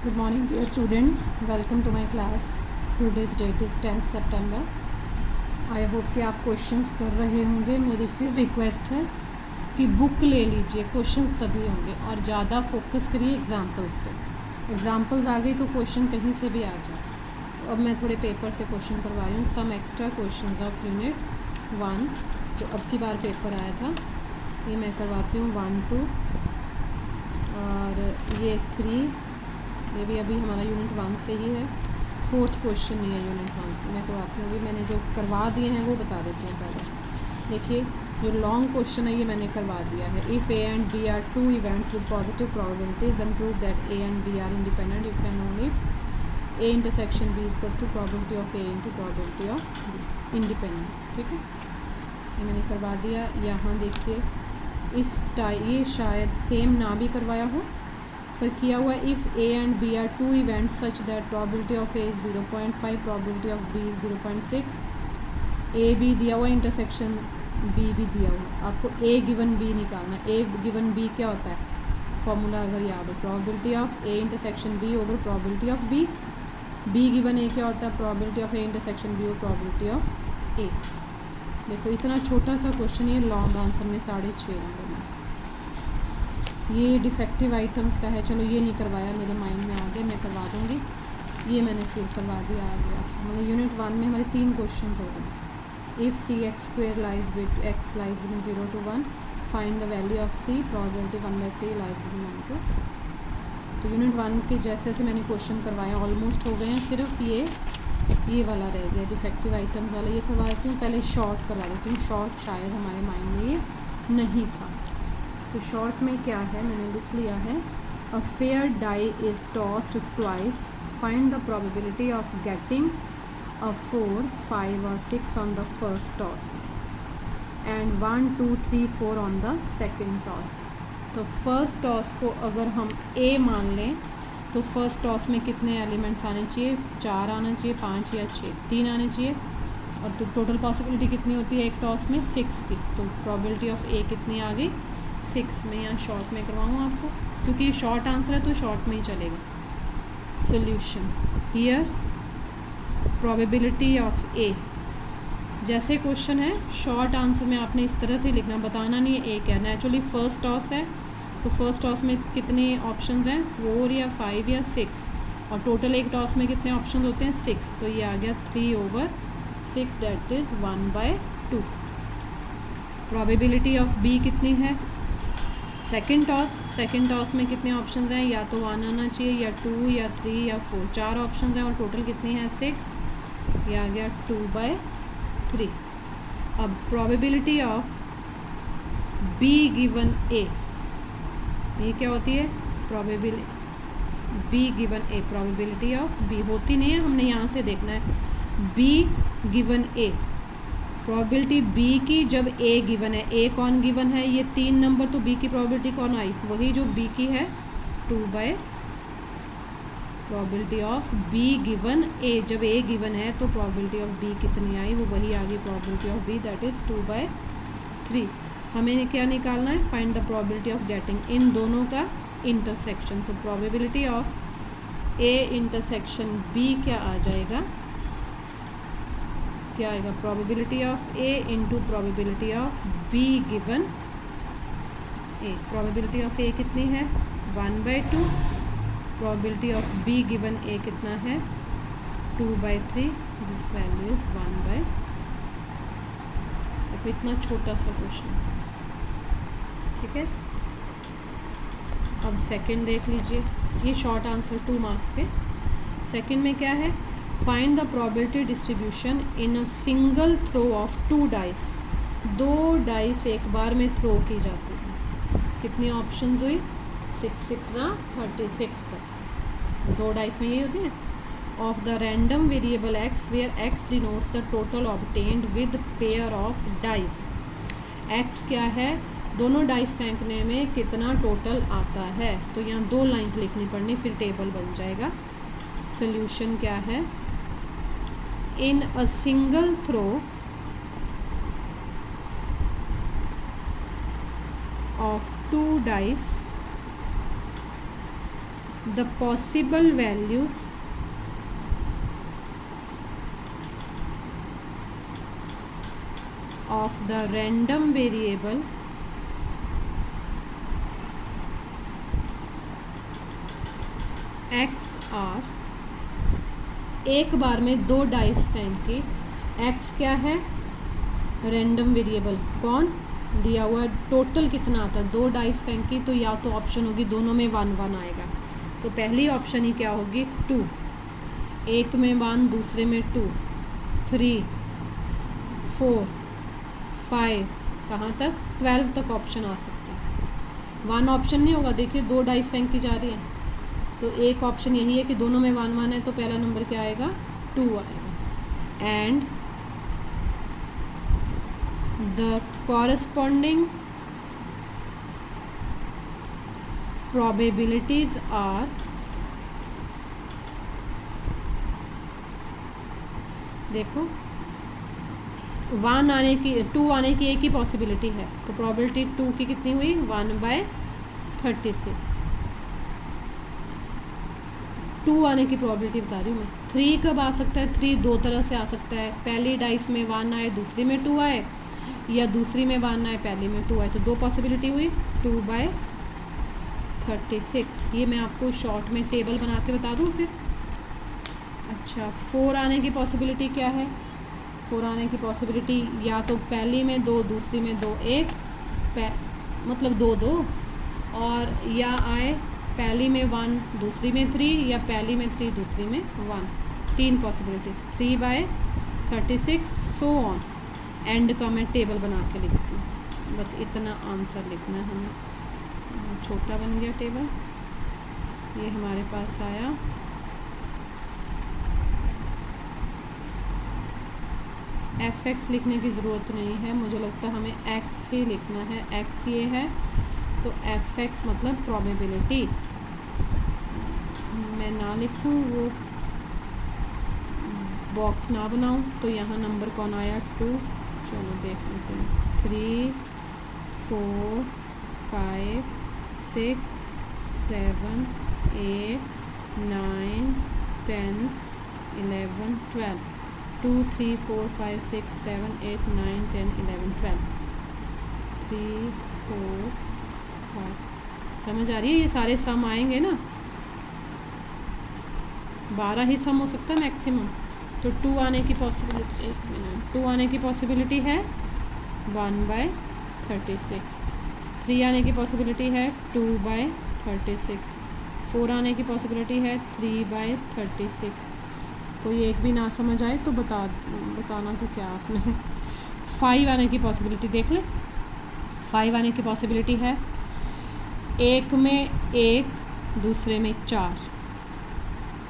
Good morning dear students, welcome to my class. Today's date is 10th September. I hope कि आप questions कर रहे होंगे. मेरी फिर रिक्वेस्ट है कि बुक ले लीजिए, क्वेश्चंस तभी होंगे और ज़्यादा फोकस करिए एग्जाम्पल्स पे. एग्जाम्पल्स आ गई तो क्वेश्चन कहीं से भी आ जाए. तो अब मैं थोड़े पेपर से क्वेश्चन करवा रही हूँ. Some extra question of unit 1 जो अब की बार पेपर आया था, ये मैं करवाती हूँ 1, 2 और ये 3. ये भी अभी हमारा यूनिट 1 से ही है. 4th क्वेश्चन नहीं है यूनिट 1 से. मैं करवाती हूँ. अभी मैंने जो करवा दिए हैं वो बता देते हैं पहले. देखिए जो लॉन्ग क्वेश्चन है ये मैंने करवा दिया है. If A and B are two events with positive probabilities then prove that A and B are independent if and only if A intersection B equal to probability of A into probability of B independent. ठीक है, ये मैंने करवा दिया. यहाँ देखिए ये शायद सेम ना भी करवाया हो पर किया हुआ. If A and B are two events such that probability of A is 0.5, probability of B is 0.6. A B दिया हुआ, इंटरसेक्शन बी भी दिया हुआ. आपको ए गिवन बी निकालना. ए गिवन बी क्या होता है, फॉर्मूला अगर याद हो, probability of A intersection B over probability of B. B given A क्या होता है, probability of A intersection B over probability of A. देखो इतना छोटा सा क्वेश्चन, ये लॉन्ग आंसर में 6.5 नंबर में. ये डिफेक्टिव आइटम्स का है. चलो ये नहीं करवाया, मेरे माइंड में आ गया, मैं करवा दूँगी. ये मैंने फिर करवा दिया, आ गया. मतलब यूनिट 1 में हमारे 3 क्वेश्चन हो गए. If C X square lies bit X lies between 0 to 1 find the value of C. Probability 1/3 lies between 1 to. तो यूनिट 1 के जैसे से मैंने क्वेश्चन करवाए ऑलमोस्ट हो गए हैं. सिर्फ ये वाला रह गया डिफेक्टिव आइटम्स वाला. ये करवा देती हूँ. पहले शॉर्ट करवा देती हूँ. शॉर्ट शायद हमारे माइंड में ये नहीं था. तो शॉर्ट में क्या है, मैंने लिख लिया है. A fair die is tossed twice. Find the probability of getting a 4, 5 और 6 on the first toss and 1, 2, 3, 4 on the second toss. तो फर्स्ट टॉस को अगर हम ए मान लें तो फर्स्ट टॉस में कितने एलिमेंट्स आने चाहिए, 4 आना चाहिए, 5 या 6, 3 आने चाहिए. और तो टोटल पॉसिबिलिटी कितनी होती है एक टॉस में, 6 की. तो प्रोबेबिलिटी ऑफ ए कितनी आ गई, 6 में. या शॉर्ट में करवाऊँ आपको, क्योंकि ये शॉर्ट आंसर है तो शॉर्ट में ही चलेगा. सोल्यूशन हियर प्रोबेबिलिटी ऑफ ए. जैसे क्वेश्चन है शॉर्ट आंसर में आपने इस तरह से लिखना, बताना नहीं है ए क्या. नेचुरली फर्स्ट टॉस है तो फर्स्ट टॉस में कितने ऑप्शंस हैं, 4 या 5 या 6. और टोटल एक टॉस में कितने ऑप्शंस होते हैं, 6. तो ये आ गया 3/6 that is 1/2. Probability of B कितनी है, सेकंड टॉस में कितने ऑप्शंस हैं, या तो 1 आना चाहिए या 2 या 3 या 4. 4 ऑप्शंस हैं और टोटल कितनी है 6. ये आ गया 2/3. अब probability of B given A, ये क्या होती है, probability B given A. Probability of B होती नहीं है, हमने यहाँ से देखना है. B given A, probability B की जब ए गिवन है. ए कौन गिवन है, ये 3 नंबर. तो बी की प्रोबेबिलिटी कौन आई, वही जो बी की है 2/. प्रोबेबिलिटी ऑफ बी गिवन ए, जब ए गिवन है तो प्रोबेबिलिटी ऑफ बी कितनी आई, वो वही आ गई probability of B that is 2/3. हमें क्या निकालना है, find the probability of getting in दोनों का इंटरसेक्शन. तो probability of A intersection B क्या आ जाएगा, क्या आएगा, probability of A into probability of B given A. Probability of A कितनी है 1/2. Probability of B given A कितना है 2/3. This value is 1/. देखो इतना छोटा सा क्वेश्चन, ठीक है. अब सेकंड देख लीजिए. ये शॉर्ट आंसर 2 मार्क्स के. सेकंड में क्या है, find the probability distribution in a single throw of 2 dice. 2 dice एक बार में थ्रो की जाती है. कितनी ऑप्शंस हुई, 6 6 36 तक. 2 डाइस में यही होती है. Of the random variable X where X denotes the total obtained with pair of dice. X क्या है, दोनों डाइस फेंकने में कितना टोटल आता है. तो यहाँ 2 लाइंस लिखनी पड़नी, फिर टेबल बन जाएगा. सोल्यूशन क्या है, in a single throw of 2 dice the possible values of the random variable x are, एक बार में दो डाइस फेंक के, x क्या है, रैंडम वेरिएबल, कौन दिया हुआ, टोटल कितना आता है, दो डाइस फेंकी, तो या तो ऑप्शन होगी दोनों में 1 1 आएगा, तो पहली ऑप्शन ही क्या होगी 2, एक में 1 दूसरे में 2, 3 4 5 कहाँ तक 12 तक ऑप्शन आ सकते हैं। 1 ऑप्शन नहीं होगा, देखिए दो डाइस फेंक की जा रही है, तो एक ऑप्शन यही है कि दोनों में 1 1 है, तो पहला नंबर क्या आएगा 2 आएगा। And the corresponding probabilities are, देखो 1 आने की 2 आने की एक ही पॉसिबिलिटी है, तो प्रोबेबिलिटी 2 की कितनी हुई 1/36। 2 आने की प्रोबेबिलिटी बता रही हूँ मैं। 3 कब आ सकता है, 3 दो तरह से आ सकता है, पहली डाइस में 1 आए दूसरी में 2 आए, या दूसरी में 1 आए पहली में 2 आए, तो दो पॉसिबिलिटी हुई 2/36। ये मैं आपको शॉर्ट में टेबल बना के बता दूँ फिर। अच्छा 4 आने की पॉसिबिलिटी क्या है, 4 आने की पॉसिबिलिटी या तो पहली में 2 दूसरी में 2 1 मतलब 2 2, और या आए पहली में 1 दूसरी में 3, या पहली में 3 दूसरी में 1, 3 पॉसिबिलिटीज़, 3/36 सो ऑन। एंड का मैं टेबल बना के लिखती हूँ, बस इतना आंसर लिखना है हमें। छोटा बन गया टेबल, ये हमारे पास आया। fx लिखने की ज़रूरत नहीं है, मुझे लगता है हमें x ही लिखना है, x ये है, तो fx मतलब प्रोबेबिलिटी, मैं ना लिखूँ वो बॉक्स ना बनाऊँ, तो यहाँ नंबर कौन आया 2, चलो देख लेते हैं, 3 4 5 6 7 8 9 10 11 12, 2 3 4 5 6 7 8 9 10 11 12, 3 4 5, समझ आ रही है, ये सारे सम आएंगे ना, 12 ही सम हो सकता है मैक्सिमम। तो 2 आने की पॉसिबिलिटी, 1 मिनट, 2 आने की पॉसिबिलिटी है 1/36, 3 आने की पॉसिबिलिटी है 2/36, 4 आने की पॉसिबिलिटी है 3/36। कोई एक भी ना समझ आए तो बताना तो क्या आपने। 5 आने की पॉसिबिलिटी देख ले, 5 आने की पॉसिबिलिटी है, एक में 1 दूसरे में 4,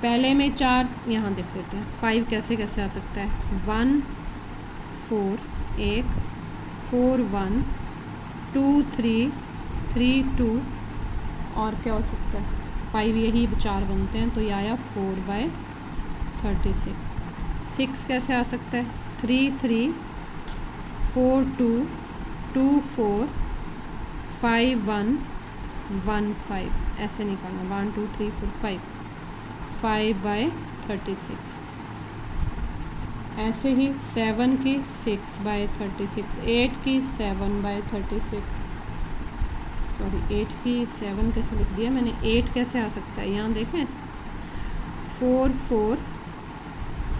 पहले में 4, यहाँ देख लेते हैं 5 कैसे कैसे आ सकता है, 1 4 1 4 1 2 3 3 2, और क्या हो सकता है 5, यही 4 बनते हैं, तो ये आया 4/36। 6 कैसे आ सकता है, 3 3 4 2 2 4 5 1 1 5, ऐसे निकालना 1 2 3 4 5, 5/36। ऐसे ही 7 की 6/36, 8 की 7/36, सॉरी 8 की 7 कैसे लिख दिया मैंने, 8 कैसे आ सकता है, यहाँ देखें 4 4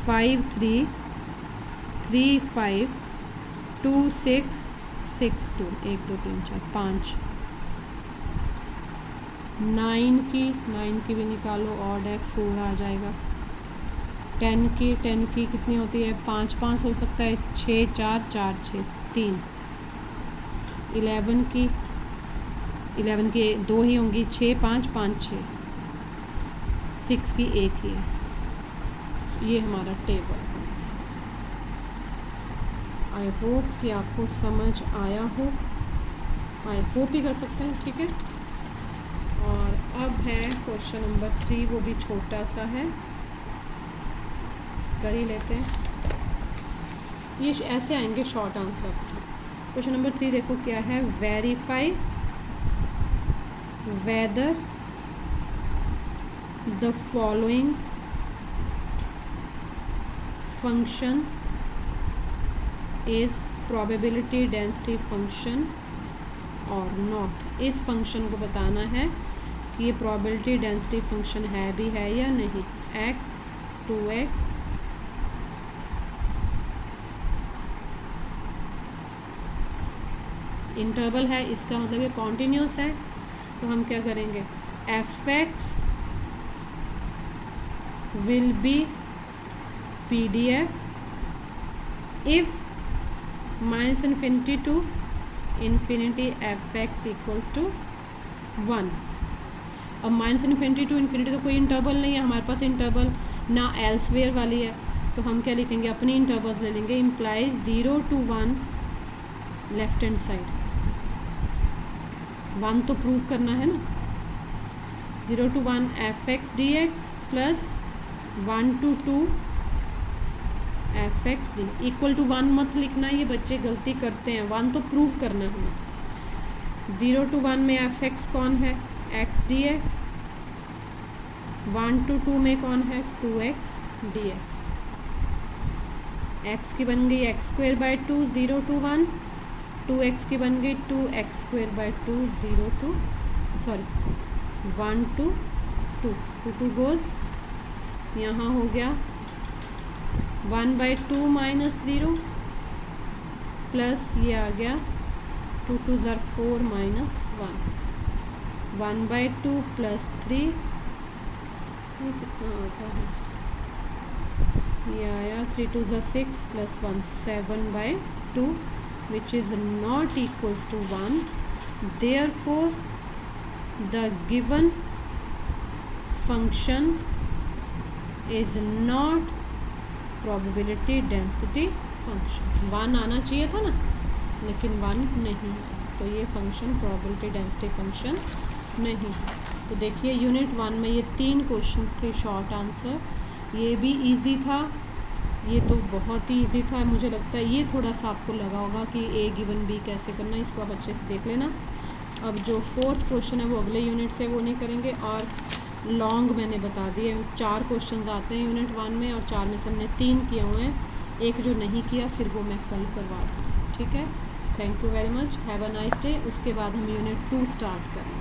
5 3 3 5 2 6 6 2, 1 2 3 4 5, 9 की भी निकालो, ऑड है 4 आ जाएगा। 10 की कितनी होती है, 5 5 हो सकता है, 6 4 4 6 3। 11 की 2 ही होंगी, 6 5 5 6। 6 की 1 ही है। ये हमारा टेबल। आई होप कि आपको समझ आया हो, आई होप ही कर सकते हैं, ठीक है। और अब है क्वेश्चन नंबर 3, वो भी छोटा सा है, कर ही लेते हैं। ये ऐसे आएंगे शॉर्ट आंसर। क्वेश्चन नंबर 3 देखो क्या है, verify whether the following function is probability density function और नॉट। इस फंक्शन को बताना है कि ये प्रोबेबिलिटी डेंसिटी फंक्शन है भी है या नहीं। x 2x इंटरवल है, इसका मतलब ये कॉन्टिन्यूस है, तो हम क्या करेंगे, fx will be PDF if -∞ to ∞ fx equals to 1। अब -∞ to ∞ तो कोई इंटरवल नहीं है हमारे पास, इंटरवल ना एल्सवेयर वाली है, तो हम क्या लिखेंगे, अपनी इंटरवल्स ले लेंगे। Implies 0 to 1 left hand side, 1 तो प्रूव करना है ना। 0 to 1 fx dx plus 1 to 2 fx dy equal to 1 मत लिखना, ये बच्चे गलती करते हैं, 1 तो प्रूव करना है हमें। 0 to 1 में fx कौन है, x dx। 1 to 2 में कौन है, 2x dx। x की बन गई x²/2 0 to 1, 2x की बन गई 2x²/2 0 to 1 to 2, 2 गोज़, यहाँ हो गया 1/2 -0 प्लस ये आ गया 2 2 ज़र 4 -1, 1/2 प्लस 3, ये कितना आता है, ये आया 3 2 ज़र 6 plus 1 7/2 which is not equals to 1. Therefore the given function is not probability density function। 1 आना चाहिए था ना, लेकिन 1 नहीं है, तो ये फंक्शन probability density फंक्शन नहीं है। तो देखिए यूनिट 1 में ये 3 क्वेश्चंस थे शॉर्ट आंसर, ये भी इजी था, ये तो बहुत ही इजी था। मुझे लगता है ये थोड़ा सा आपको लगा होगा कि A गिवन B कैसे करना है, इसको आप अच्छे से देख लेना। अब जो 4th क्वेश्चन है वो अगले यूनिट से वो नहीं करेंगे, और लॉन्ग मैंने बता दिए, 4 क्वेश्चंस आते हैं यूनिट 1 में, और 4 में से हमने 3 किए हुए हैं, एक जो नहीं किया फिर वो मैं कल करवा दूँ। ठीक है, thank you very much, have a nice day. उसके बाद हम यूनिट 2 स्टार्ट करेंगे।